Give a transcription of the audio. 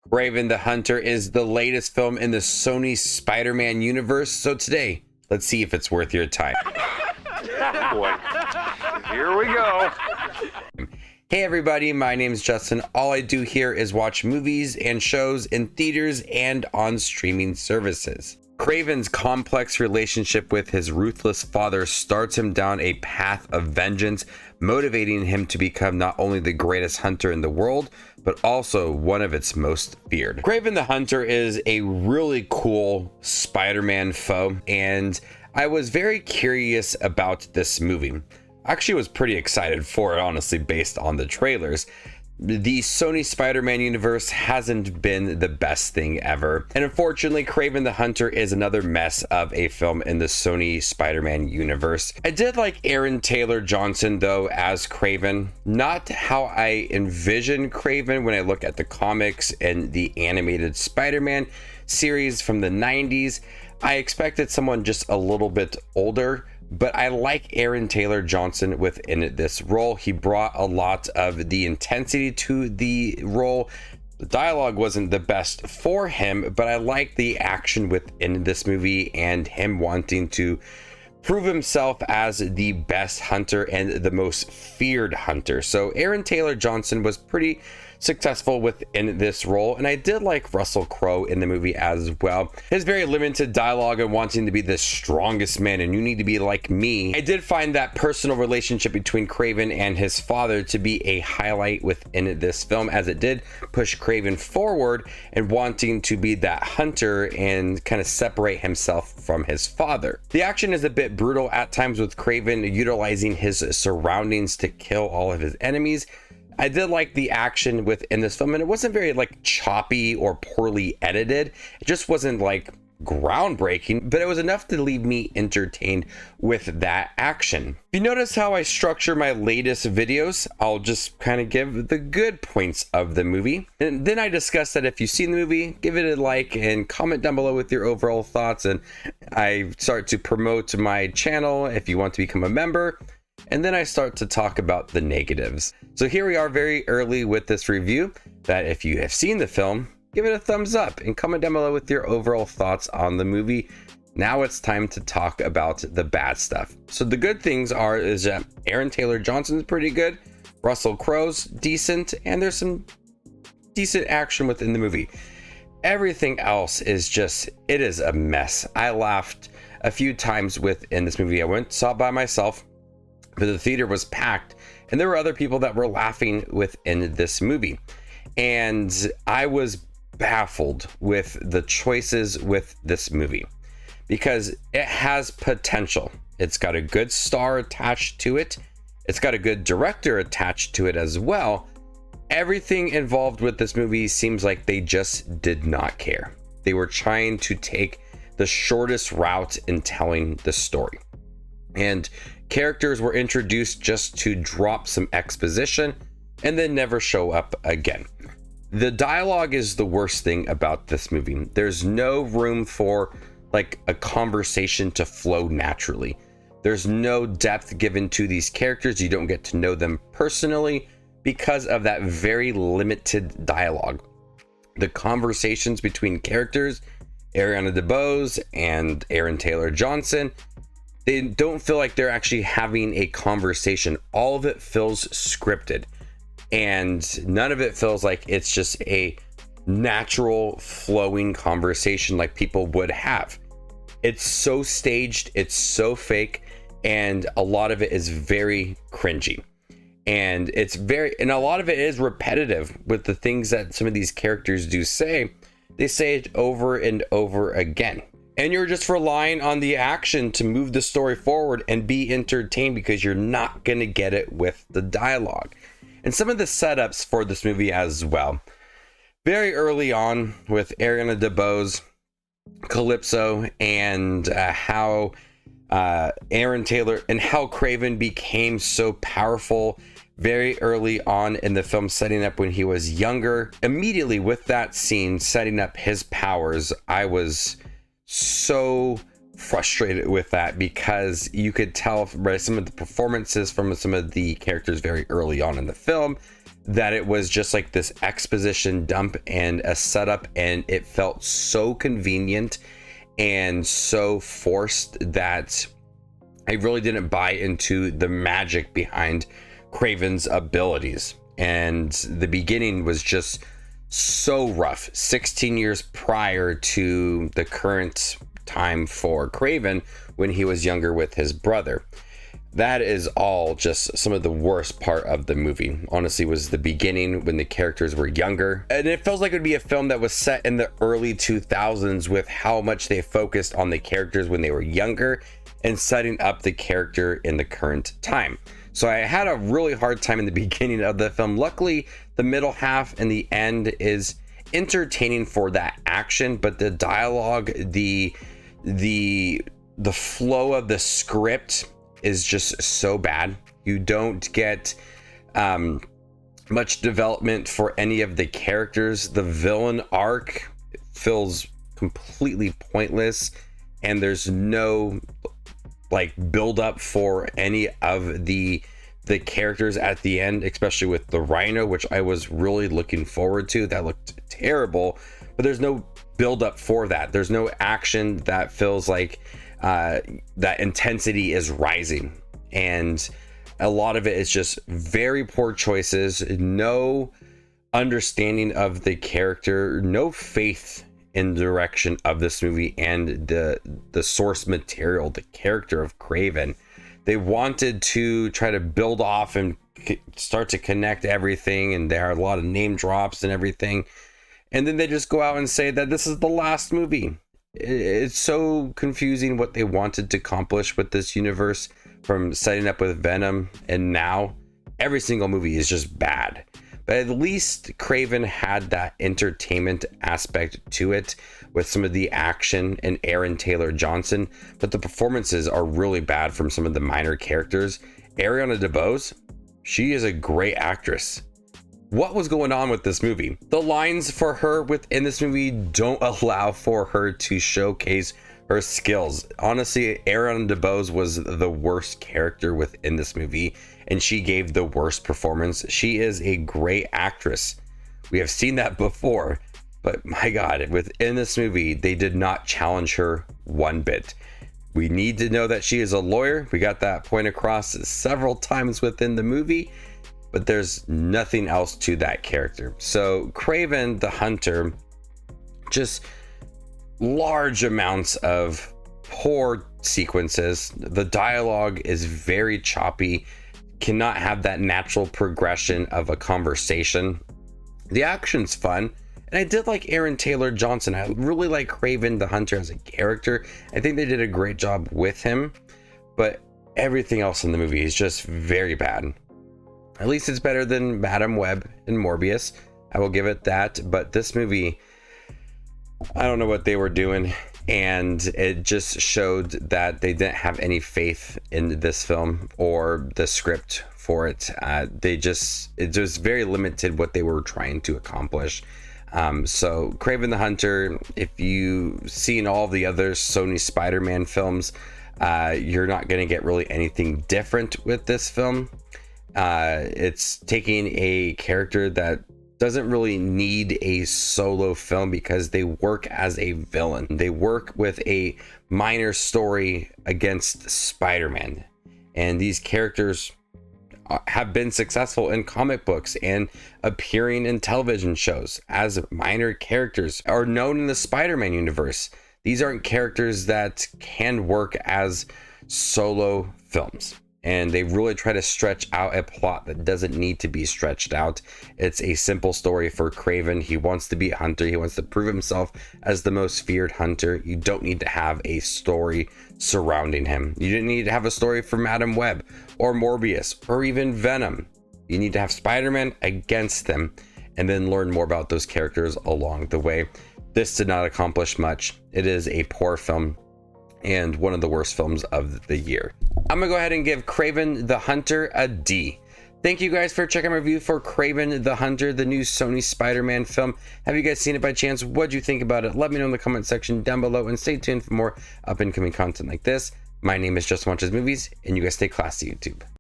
Kraven the Hunter is the latest film in the Sony Spider-Man universe, so today, let's see if it's worth your time. Oh boy. Here we go. Hey everybody, my name is Justin. All I do here is watch movies and shows in theaters and on streaming services. Kraven's complex relationship with his ruthless father starts him down a path of vengeance, motivating him to become not only the greatest hunter in the world, but also one of its most feared. Kraven the Hunter is a really cool Spider-Man foe, and I was very curious about this movie. I actually was pretty excited for it, honestly, based on the trailers. The Sony Spider-Man universe hasn't been the best thing ever. And unfortunately, Kraven the Hunter is another mess of a film in the Sony Spider-Man universe. I did like Aaron Taylor Johnson, though, as Kraven. Not how I envision Kraven when I look at the comics and the animated Spider-Man series from the 90s. I expected someone just a little bit older. But I like Aaron Taylor Johnson within this role. He brought a lot of the intensity to the role. The dialogue wasn't the best for him, but I like the action within this movie and him wanting to prove himself as the best hunter and the most feared hunter. So Aaron Taylor Johnson was pretty successful within this role, and I did like Russell Crowe in the movie as well. His very limited dialogue and wanting to be the strongest man and you need to be like me. I did find that personal relationship between Kraven and his father to be a highlight within this film, as it did push Kraven forward and wanting to be that hunter and kind of separate himself from his father. The action is a bit brutal at times, with Kraven utilizing his surroundings to kill all of his enemies. I did like the action within this film, and it wasn't very like choppy or poorly edited. It just wasn't like groundbreaking, but it was enough to leave me entertained with that action. If you notice how I structure my latest videos, I'll just kind of give the good points of the movie, and then I discuss that if you've seen the movie, give it a like and comment down below with your overall thoughts, and I start to promote my channel if you want to become a member. And then I start to talk about the negatives. So here we are very early with this review, that if you have seen the film, give it a thumbs up and comment down below with your overall thoughts on the movie. Now it's time to talk about the bad stuff. So the good things is that Aaron Taylor Johnson's pretty good, Russell Crowe's decent, and there's some decent action within the movie. Everything else is just, it is a mess. I laughed a few times within this movie. I went saw it by myself, but the theater was packed and there were other people that were laughing within this movie. And I was baffled with the choices with this movie because it has potential. It's got a good star attached to it. It's got a good director attached to it as well. Everything involved with this movie seems like they just did not care. They were trying to take the shortest route in telling the story. And characters were introduced just to drop some exposition and then never show up again. The dialogue is the worst thing about this movie. There's no room for like a conversation to flow naturally. There's no depth given to these characters. You don't get to know them personally because of that very limited dialogue. The conversations between characters, Ariana DeBose and Aaron Taylor Johnson, they don't feel like they're actually having a conversation. All of it feels scripted, and none of it feels like it's just a natural flowing conversation like people would have. It's so staged, it's so fake, and a lot of it is very cringy. And and a lot of it is repetitive with the things that some of these characters do say. They say it over and over again. And you're just relying on the action to move the story forward and be entertained because you're not going to get it with the dialogue. And some of the setups for this movie as well. Very early on with Ariana DeBose, Calypso, and how Aaron Taylor and how Kraven became so powerful very early on in the film, setting up when he was younger. Immediately with that scene, setting up his powers, I was so frustrated with that because you could tell by some of the performances from some of the characters very early on in the film that it was just like this exposition dump and a setup, and it felt so convenient and so forced that I really didn't buy into the magic behind Kraven's abilities. And the beginning was just so rough. 16 years prior to the current time for Kraven, when he was younger with his brother. That is all just some of the worst part of the movie. Honestly, was the beginning when the characters were younger. And it feels like it would be a film that was set in the early 2000s with how much they focused on the characters when they were younger and setting up the character in the current time. So I had a really hard time in the beginning of the film. Luckily, the middle half and the end is entertaining for that action, but the dialogue, the flow of the script is just so bad. You don't get much development for any of the characters. The villain arc feels completely pointless, and there's no like build up for any of the characters at the end, especially with the Rhino, which I was really looking forward to. That looked terrible, but there's no build up for that. There's no action that feels like that intensity is rising, and a lot of it is just very poor choices, no understanding of the character, no faith in the direction of this movie and the source material, the character of Kraven. They wanted to try to build off and start to connect everything, and there are a lot of name drops and everything, and then they just go out and say that this is the last movie. It's so confusing what they wanted to accomplish with this universe, from setting up with Venom, and now every single movie is just bad. But at least Kraven had that entertainment aspect to it with some of the action and Aaron Taylor Johnson, but the performances are really bad from some of the minor characters. Ariana DeBose, she is a great actress. What was going on with this movie? The lines for her within this movie don't allow for her to showcase her skills. Honestly, Ariana DeBose was the worst character within this movie, and she gave the worst performance. She is a great actress. We have seen that before, but my God, within this movie, they did not challenge her one bit. We need to know that she is a lawyer. We got that point across several times within the movie, but there's nothing else to that character. So Kraven the Hunter, just large amounts of poor sequences. The dialogue is very choppy, cannot have that natural progression of a conversation. The action's fun, and I did like Aaron Taylor Johnson. I really like Kraven the Hunter as a character. I think they did a great job with him, but everything else in the movie is just very bad. At least it's better than Madam Web and Morbius. I will give it that. But this movie, I don't know what they were doing. And it just showed that they didn't have any faith in this film or the script for it. It was very limited what they were trying to accomplish. So Kraven the Hunter, if you've seen all the other Sony Spider-Man films, you're not going to get really anything different with this film. It's taking a character that doesn't really need a solo film because they work as a villain. They work with a minor story against Spider-Man. And these characters have been successful in comic books and appearing in television shows as minor characters, are known in the Spider-Man universe. These aren't characters that can work as solo films. And they really try to stretch out a plot that doesn't need to be stretched out. It's a simple story for Kraven. He wants to be a hunter. He wants to prove himself as the most feared hunter. You don't need to have a story surrounding him. You didn't need to have a story for Madam Web or Morbius or even Venom. You need to have Spider-Man against them and then learn more about those characters along the way. This did not accomplish much. It is a poor film and one of the worst films of the year. I'm gonna go ahead and give Kraven the Hunter a D. Thank you guys for checking my review for Kraven the Hunter, the new Sony Spider-Man film. Have you guys seen it by chance? What'd you think about it? Let me know in the comment section down below, and stay tuned for more up and coming content like this. My name is Just Watches Movies, and you guys stay classy, YouTube.